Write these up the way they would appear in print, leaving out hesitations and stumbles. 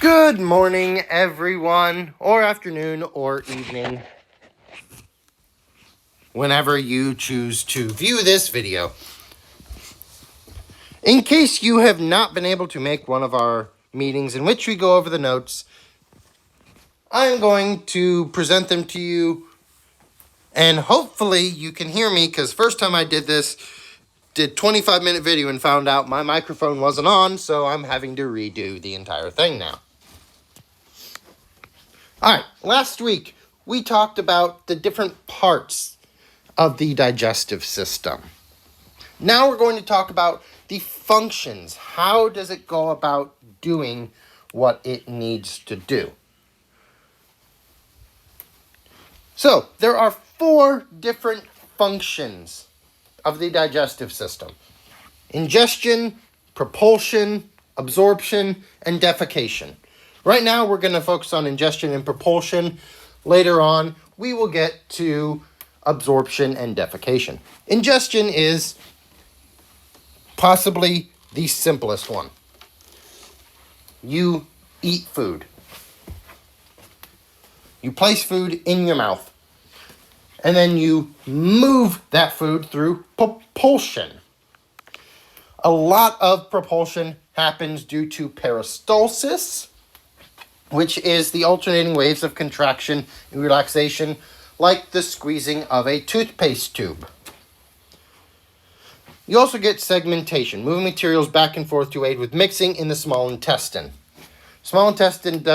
Good morning, everyone, or afternoon, or evening, whenever you choose to view this video. In case you have not been able to make one of our meetings in which we go over the notes, I'm going to present them to you, and hopefully you can hear me, because first time I did 25-minute video and found out my microphone wasn't on, so I'm having to redo the entire thing now. Alright, last week we talked about the different parts of the digestive system. Now we're going to talk about the functions. How does it go about doing what it needs to do? So, there are 4 different functions of the digestive system: ingestion, propulsion, absorption, and defecation. Right now, we're going to focus on ingestion and propulsion. Later on, we will get to absorption and defecation. Ingestion is possibly the simplest one. You eat food. You place food in your mouth, and then you move that food through propulsion. A lot of propulsion happens due to peristalsis, which is the alternating waves of contraction and relaxation, like the squeezing of a toothpaste tube. You also get segmentation, moving materials back and forth to aid with mixing in the small intestine. Small intestine,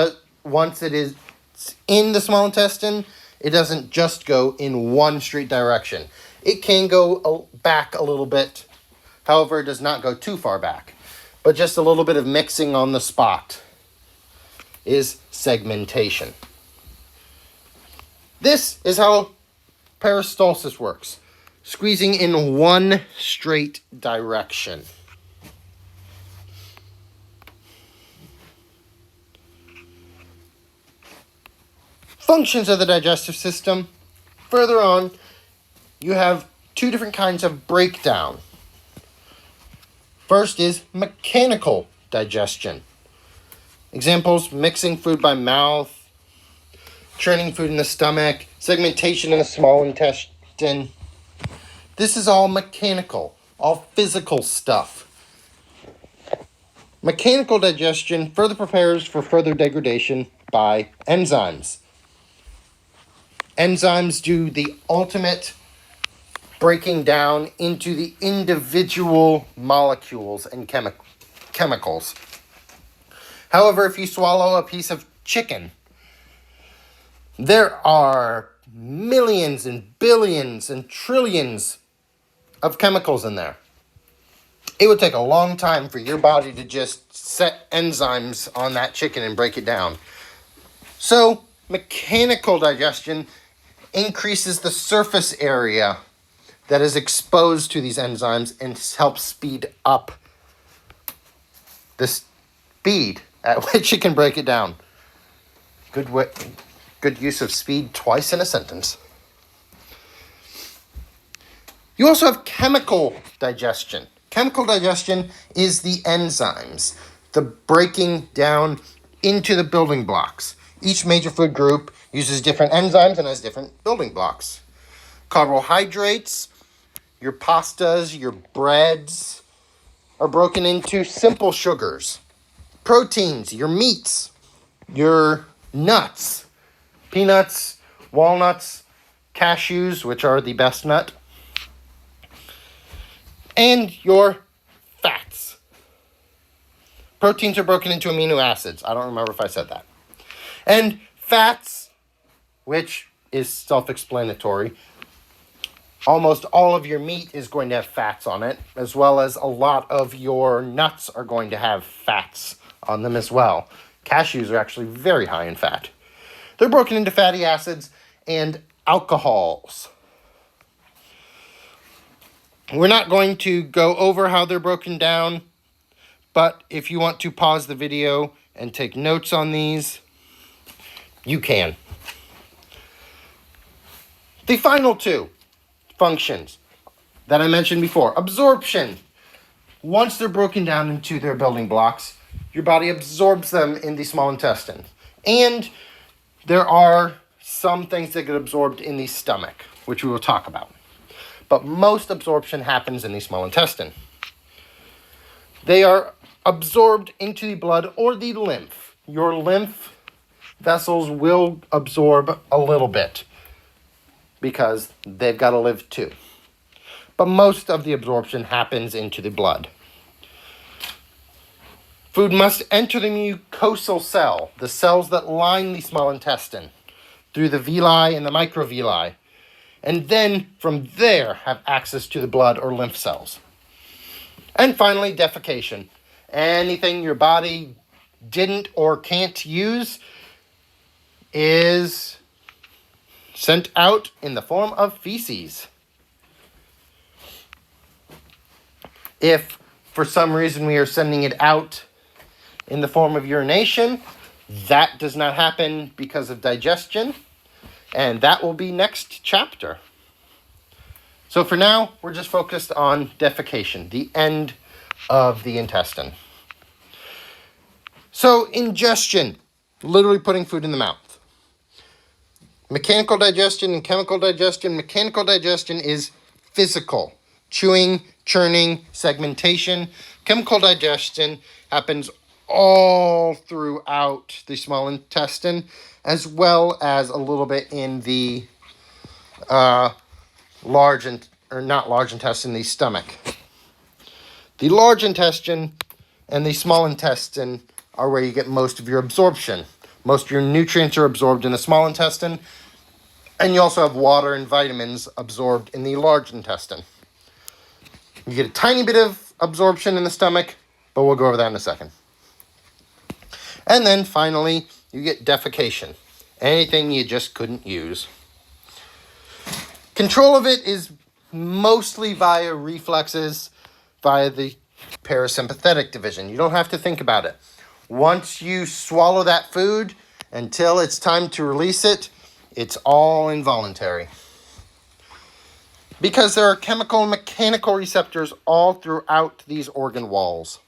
once it is in the small intestine, it doesn't just go in one straight direction. It can go back a little bit, however, it does not go too far back, but just a little bit of mixing on the spot is segmentation. This is how peristalsis works, squeezing in one straight direction. Functions of the digestive system. Further on, you have 2 different kinds of breakdown. First is mechanical digestion. Examples: mixing food by mouth, churning food in the stomach, segmentation in the small intestine. This is all mechanical, all physical stuff. Mechanical digestion further prepares for further degradation by enzymes. Enzymes do the ultimate breaking down into the individual molecules and chemicals. However, if you swallow a piece of chicken, there are millions and billions and trillions of chemicals in there. It would take a long time for your body to just set enzymes on that chicken and break it down. So, mechanical digestion increases the surface area that is exposed to these enzymes and helps speed up the speed at which it can break it down. Good use of speed twice in a sentence. You also have chemical digestion. Chemical digestion is the enzymes, the breaking down into the building blocks. Each major food group uses different enzymes and has different building blocks. Carbohydrates, your pastas, your breads, are broken into simple sugars. Proteins, your meats, your nuts, peanuts, walnuts, cashews, which are the best nut, and your fats. Proteins are broken into amino acids. I don't remember if I said that. And fats, which is self-explanatory. Almost all of your meat is going to have fats on it, as well as a lot of your nuts are going to have fats on them as well. Cashews are actually very high in fat. They're broken into fatty acids and alcohols. We're not going to go over how they're broken down, but if you want to pause the video and take notes on these, you can. The final 2 functions that I mentioned before. Absorption. Once they're broken down into their building blocks, your body absorbs them in the small intestine. And there are some things that get absorbed in the stomach, which we will talk about. But most absorption happens in the small intestine. They are absorbed into the blood or the lymph. Your lymph vessels will absorb a little bit because they've got to live too. But most of the absorption happens into the blood. Food must enter the mucosal cell, the cells that line the small intestine, through the villi and the microvilli, and then from there have access to the blood or lymph cells. And finally, defecation. Anything your body didn't or can't use is sent out in the form of feces. If for some reason we are sending it out in the form of urination, that does not happen because of digestion, and that will be next chapter. So for now, we're just focused on defecation, the end of the intestine. So ingestion, literally putting food in the mouth. Mechanical digestion and chemical digestion. Mechanical digestion is physical, chewing, churning, segmentation. Chemical digestion happens all throughout the small intestine, as well as a little bit in the not large intestine, the stomach. The large intestine and the small intestine are where you get most of your absorption. Most of your nutrients are absorbed in the small intestine, and you also have water and vitamins absorbed in the large intestine. You get a tiny bit of absorption in the stomach, but we'll go over that in a second. And then finally, you get defecation. Anything you just couldn't use. Control of it is mostly via reflexes, via the parasympathetic division. You don't have to think about it. Once you swallow that food, until it's time to release it, it's all involuntary. Because there are chemical and mechanical receptors all throughout these organ walls.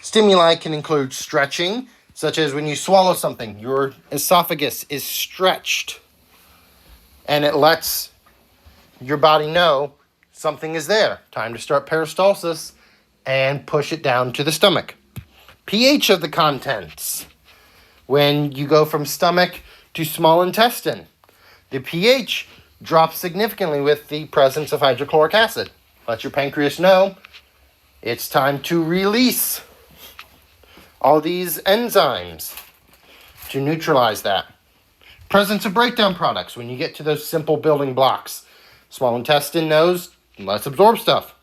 Stimuli can include stretching, such as when you swallow something, your esophagus is stretched, and it lets your body know something is there. Time to start peristalsis and push it down to the stomach. pH of the contents. When you go from stomach to small intestine, the pH drops significantly with the presence of hydrochloric acid. Let your pancreas know it's time to release all these enzymes to neutralize that. Presence of breakdown products. When you get to those simple building blocks, small intestine knows, let's absorb stuff.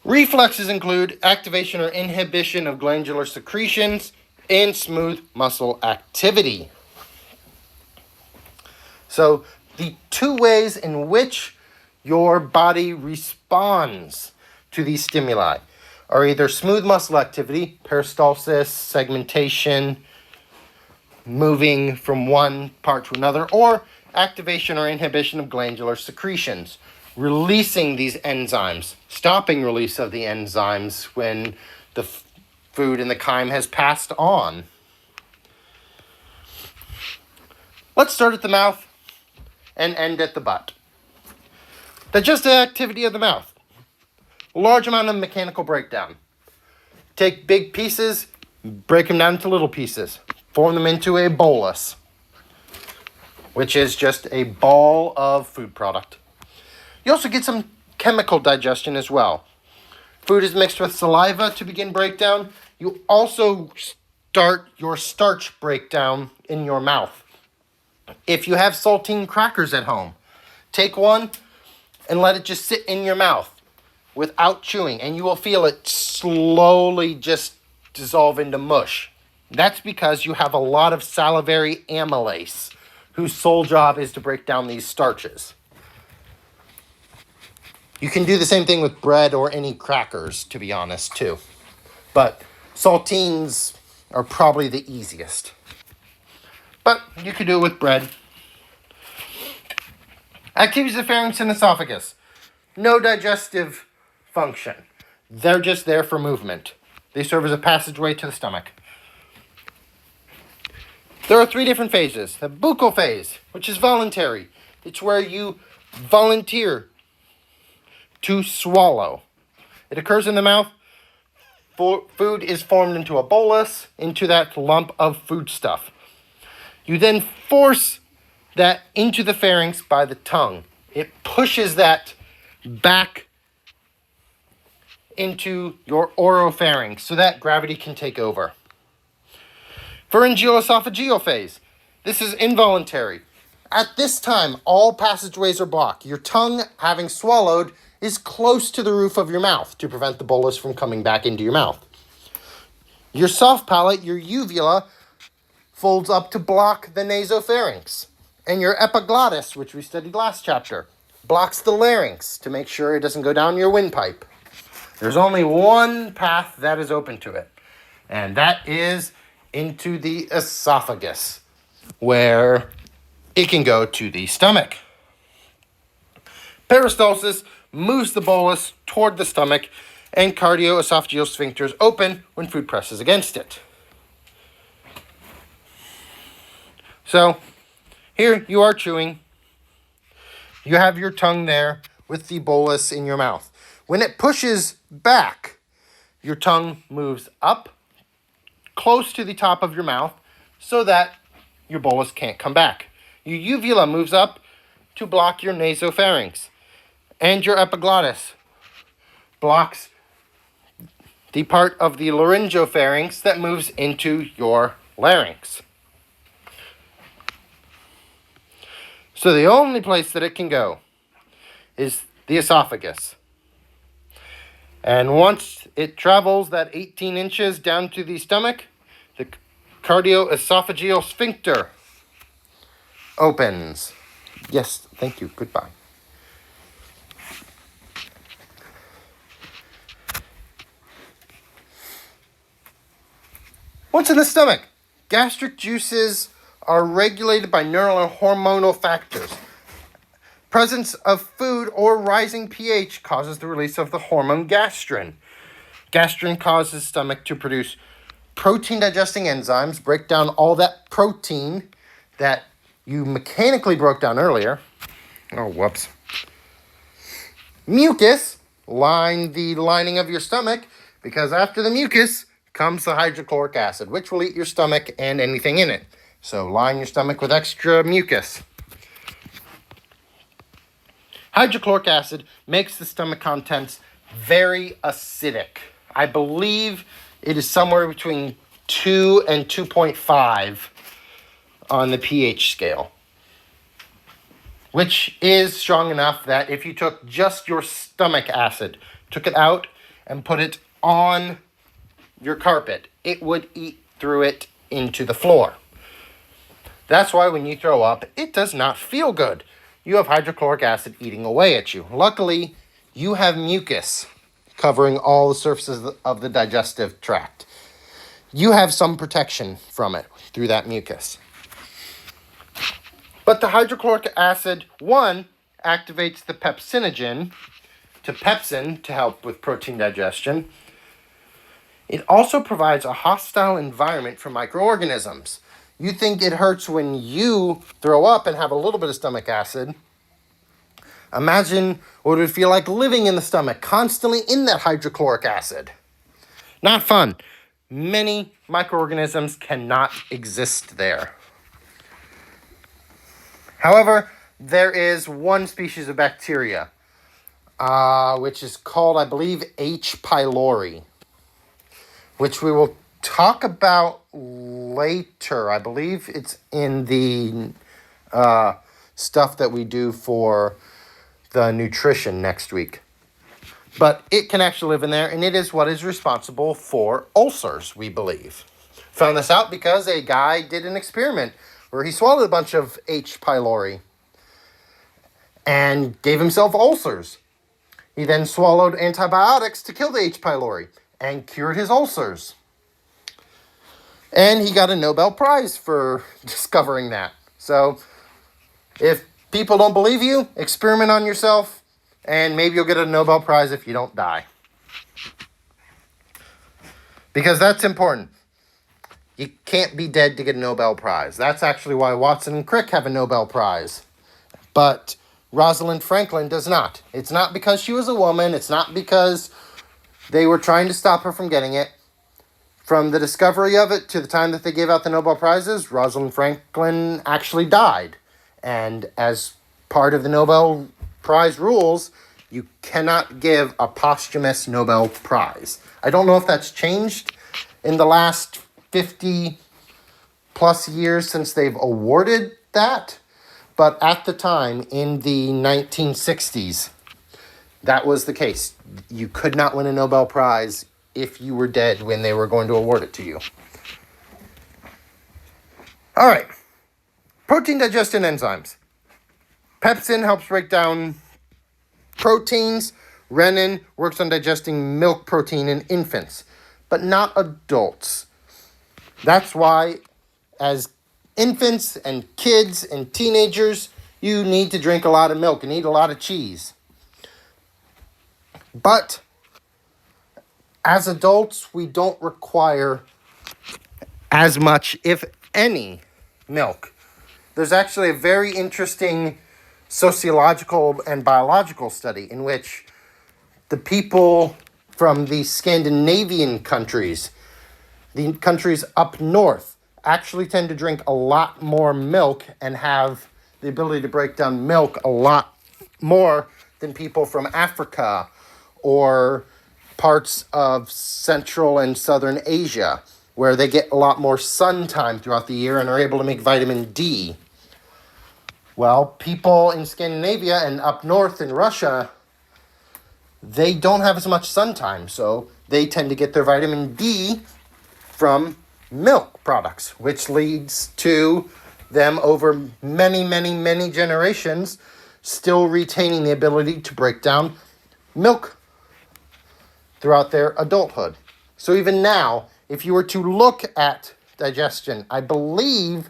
Reflexes include activation or inhibition of glandular secretions and smooth muscle activity. So the two ways in which your body responds to these stimuli are either smooth muscle activity, peristalsis, segmentation, moving from one part to another, or activation or inhibition of glandular secretions, releasing these enzymes, stopping release of the enzymes when the food and the chyme has passed on. Let's start at the mouth and end at the butt. Digestive activity of the mouth. A large amount of mechanical breakdown. Take big pieces, break them down into little pieces. Form them into a bolus, which is just a ball of food product. You also get some chemical digestion as well. Food is mixed with saliva to begin breakdown. You also start your starch breakdown in your mouth. If you have saltine crackers at home, take one and let it just sit in your mouth without chewing, and you will feel it slowly just dissolve into mush. That's because you have a lot of salivary amylase, whose sole job is to break down these starches. You can do the same thing with bread or any crackers, to be honest, too. But saltines are probably the easiest. But you could do it with bread. Activities of pharynx and esophagus. No digestive function. They're just there for movement. They serve as a passageway to the stomach. There are 3 different phases. The buccal phase, which is voluntary. It's where you volunteer to swallow. It occurs in the mouth. Food is formed into a bolus, into that lump of foodstuff. You then force that into the pharynx by the tongue. It pushes that back into your oropharynx so that gravity can take over. Pharyngeal-esophageal phase. This is involuntary. At this time, all passageways are blocked. Your tongue, having swallowed, is close to the roof of your mouth to prevent the bolus from coming back into your mouth. Your soft palate, your uvula, folds up to block the nasopharynx. And your epiglottis, which we studied last chapter, blocks the larynx to make sure it doesn't go down your windpipe. There's only one path that is open to it, and that is into the esophagus, where it can go to the stomach. Peristalsis moves the bolus toward the stomach, and cardio-esophageal sphincters open when food presses against it. So, here you are chewing. You have your tongue there with the bolus in your mouth. When it pushes back, your tongue moves up close to the top of your mouth so that your bolus can't come back. Your uvula moves up to block your nasopharynx. And your epiglottis blocks the part of the laryngopharynx that moves into your larynx. So the only place that it can go is the esophagus. And once it travels that 18 inches down to the stomach, the cardio-esophageal sphincter opens. Yes, thank you. Goodbye. What's in the stomach? Gastric juices are regulated by neural and hormonal factors. Presence of food or rising pH causes the release of the hormone gastrin. Gastrin causes stomach to produce protein-digesting enzymes, break down all that protein that you mechanically broke down earlier. Oh, whoops. Mucus line the lining of your stomach, because after the mucus comes the hydrochloric acid, which will eat your stomach and anything in it. So line your stomach with extra mucus. Hydrochloric acid makes the stomach contents very acidic. I believe it is somewhere between 2 and 2.5 on the pH scale, which is strong enough that if you took just your stomach acid, took it out and put it on your carpet, it would eat through it into the floor. That's why when you throw up, it does not feel good. You have hydrochloric acid eating away at you. Luckily, you have mucus covering all the surfaces of the digestive tract. You have some protection from it through that mucus. But the hydrochloric acid, 1, activates the pepsinogen to pepsin to help with protein digestion. It also provides a hostile environment for microorganisms. You think it hurts when you throw up and have a little bit of stomach acid. Imagine what it would feel like living in the stomach, constantly in that hydrochloric acid. Not fun. Many microorganisms cannot exist there. However, there is one species of bacteria, which is called, I believe, H. pylori, which we will talk about later. I believe it's in the stuff that we do for the nutrition next week. But it can actually live in there, and it is what is responsible for ulcers, we believe. Found this out because a guy did an experiment where he swallowed a bunch of H. pylori and gave himself ulcers. He then swallowed antibiotics to kill the H. pylori and cured his ulcers. And he got a Nobel Prize for discovering that. So if people don't believe you, experiment on yourself, and maybe you'll get a Nobel Prize if you don't die. Because that's important. You can't be dead to get a Nobel Prize. That's actually why Watson and Crick have a Nobel Prize. But Rosalind Franklin does not. It's not because she was a woman. It's not because they were trying to stop her from getting it. From the discovery of it to the time that they gave out the Nobel Prizes, Rosalind Franklin actually died. And as part of the Nobel Prize rules, you cannot give a posthumous Nobel Prize. I don't know if that's changed in the last 50 plus years since they've awarded that, but at the time in the 1960s, that was the case. You could not win a Nobel Prize if you were dead when they were going to award it to you. All right. Protein digestion enzymes. Pepsin helps break down proteins. Renin works on digesting milk protein in infants, but not adults. That's why, as infants and kids and teenagers, you need to drink a lot of milk and eat a lot of cheese. But as adults, we don't require as much, if any, milk. There's actually a very interesting sociological and biological study in which the people from the Scandinavian countries, the countries up north, actually tend to drink a lot more milk and have the ability to break down milk a lot more than people from Africa or parts of Central and Southern Asia, where they get a lot more sun time throughout the year and are able to make vitamin D. Well, people in Scandinavia and up north in Russia, they don't have as much sun time, so they tend to get their vitamin D from milk products, which leads to them over many, many, many generations still retaining the ability to break down milk throughout their adulthood. So even now, if you were to look at digestion, I believe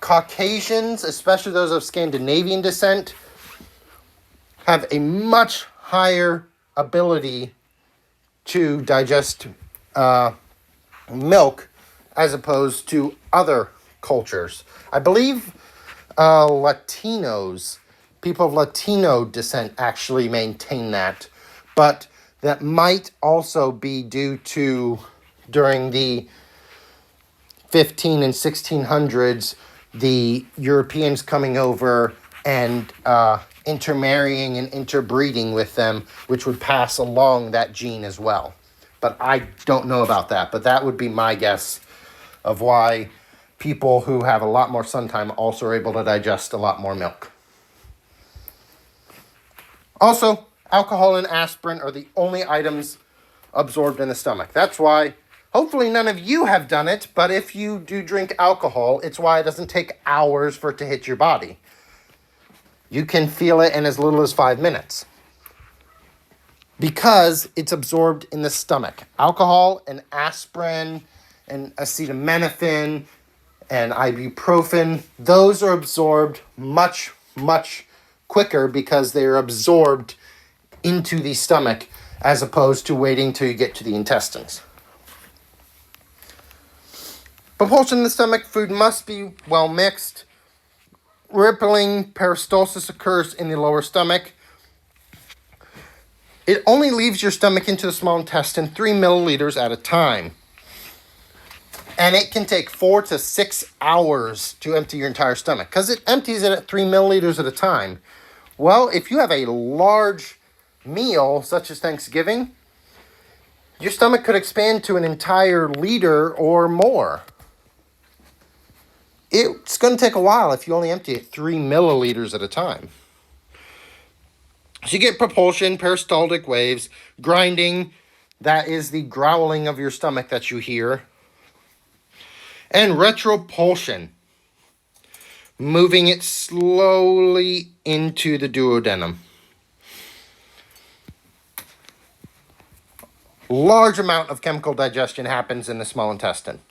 Caucasians, especially those of Scandinavian descent, have a much higher ability to digest milk as opposed to other cultures. I believe Latinos, people of Latino descent actually maintain that, but that might also be due to during the 15 and 1600s, the Europeans coming over and intermarrying and interbreeding with them, which would pass along that gene as well. But I don't know about that, but that would be my guess of why people who have a lot more sun time also are able to digest a lot more milk. Also, alcohol and aspirin are the only items absorbed in the stomach. That's why, hopefully none of you have done it, but if you do drink alcohol, it's why it doesn't take hours for it to hit your body. You can feel it in as little as 5 minutes, because it's absorbed in the stomach. Alcohol and aspirin and acetaminophen and ibuprofen, those are absorbed much, much quicker because they're absorbed into the stomach as opposed to waiting till you get to the intestines. Propulsion in the stomach, food must be well mixed. Rippling peristalsis occurs in the lower stomach. It only leaves your stomach into the small intestine 3 milliliters at a time. And it can take 4 to 6 hours to empty your entire stomach because it empties it at 3 milliliters at a time. Well, if you have a large meal, such as Thanksgiving, your stomach could expand to an entire liter or more. It's going to take a while if you only empty it 3 milliliters at a time. So you get propulsion, peristaltic waves, grinding, that is the growling of your stomach that you hear, and retropulsion, moving it slowly into the duodenum. Large amount of chemical digestion happens in the small intestine.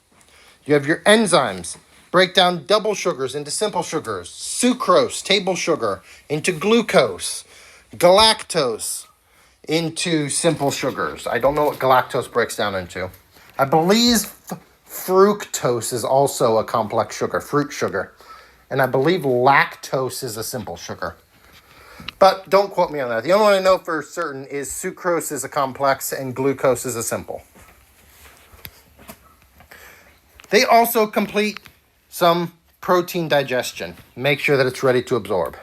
You have your enzymes, break down double sugars into simple sugars, sucrose, table sugar, into glucose, galactose into simple sugars. I don't know what galactose breaks down into. I believe fructose is also a complex sugar, fruit sugar. And I believe lactose is a simple sugar. But don't quote me on that. The only one I know for certain is sucrose is a complex and glucose is a simple. They also complete some protein digestion. Make sure that it's ready to absorb.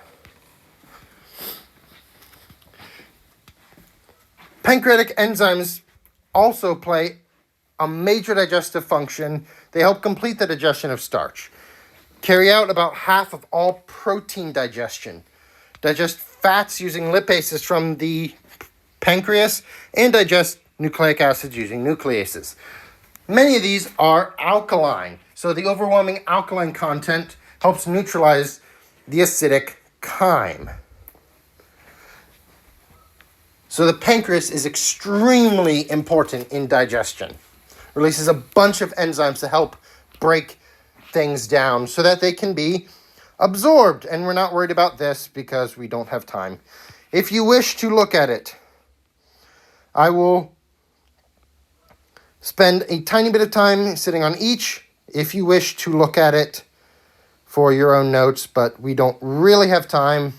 Pancreatic enzymes also play a major digestive function. They help complete the digestion of starch, carry out about half of all protein digestion, digest fats using lipases from the pancreas, and digest nucleic acids using nucleases. Many of these are alkaline, so the overwhelming alkaline content helps neutralize the acidic chyme. So the pancreas is extremely important in digestion. Releases a bunch of enzymes to help break things down so that they can be absorbed. And we're not worried about this because we don't have time. If you wish to look at it, I will spend a tiny bit of time sitting on each if you wish to look at it for your own notes, but we don't really have time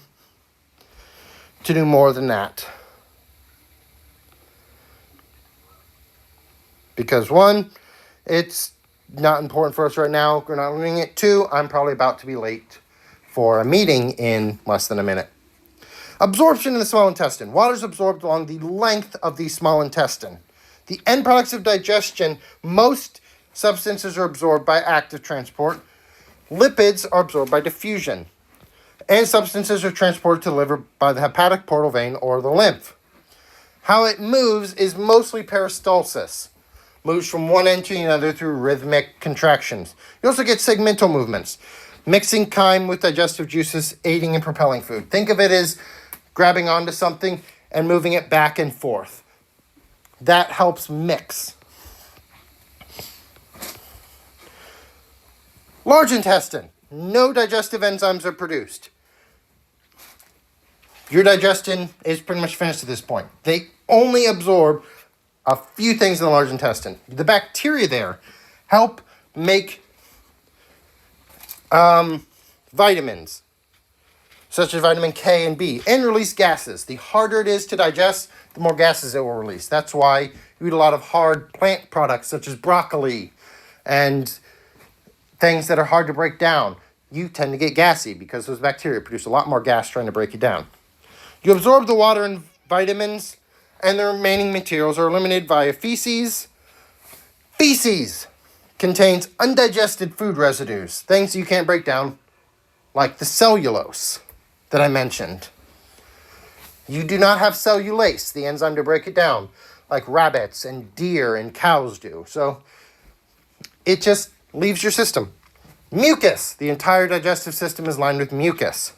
to do more than that. Because one, it's not important for us right now. We're not learning it. Two, I'm probably about to be late for a meeting in less than a minute. Absorption in the small intestine. Water is absorbed along the length of the small intestine. The end products of digestion, most substances are absorbed by active transport. Lipids are absorbed by diffusion. And substances are transported to the liver by the hepatic portal vein or the lymph. How it moves is mostly peristalsis. Moves from one end to the other through rhythmic contractions. You also get segmental movements, mixing chyme with digestive juices, aiding in propelling food. Think of it as grabbing onto something and moving it back and forth. That helps mix. Large intestine. No digestive enzymes are produced. Your digestion is pretty much finished at this point. They only absorb a few things in the large intestine. The bacteria there help make vitamins, such as vitamin K and B, and release gases. The harder it is to digest, the more gases it will release. That's why you eat a lot of hard plant products, such as broccoli and things that are hard to break down. You tend to get gassy because those bacteria produce a lot more gas trying to break it down. You absorb the water and vitamins, and the remaining materials are eliminated via feces. Feces contains undigested food residues, things you can't break down, like the cellulose that I mentioned. You do not have cellulase, the enzyme to break it down, like rabbits and deer and cows do. So it just leaves your system. Mucus, the entire digestive system is lined with mucus.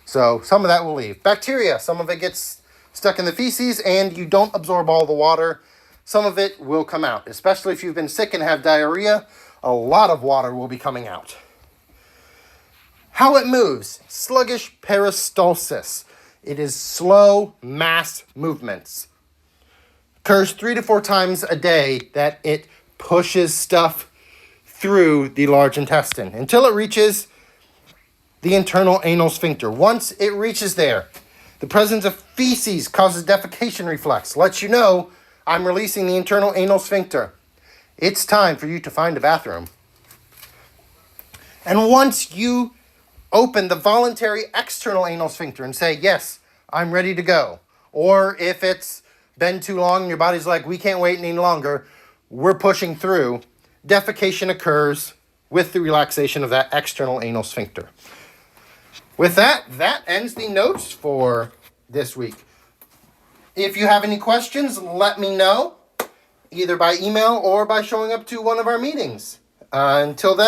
So some of that will leave. Bacteria, some of it gets stuck in the feces and you don't absorb all the water. Some of it will come out, especially if you've been sick and have diarrhea. A lot of water will be coming out. How it moves. Sluggish peristalsis. It is slow mass movements. Occurs 3 to 4 times a day that it pushes stuff through the large intestine until it reaches the internal anal sphincter. Once it reaches there, the presence of feces causes defecation reflex. Lets you know I'm releasing the internal anal sphincter. It's time for you to find a bathroom. And once you open the voluntary external anal sphincter and say, yes, I'm ready to go. Or if it's been too long and your body's like, we can't wait any longer, we're pushing through, defecation occurs with the relaxation of that external anal sphincter. With that ends the notes for this week. If you have any questions, let me know, either by email or by showing up to one of our meetings. Until then,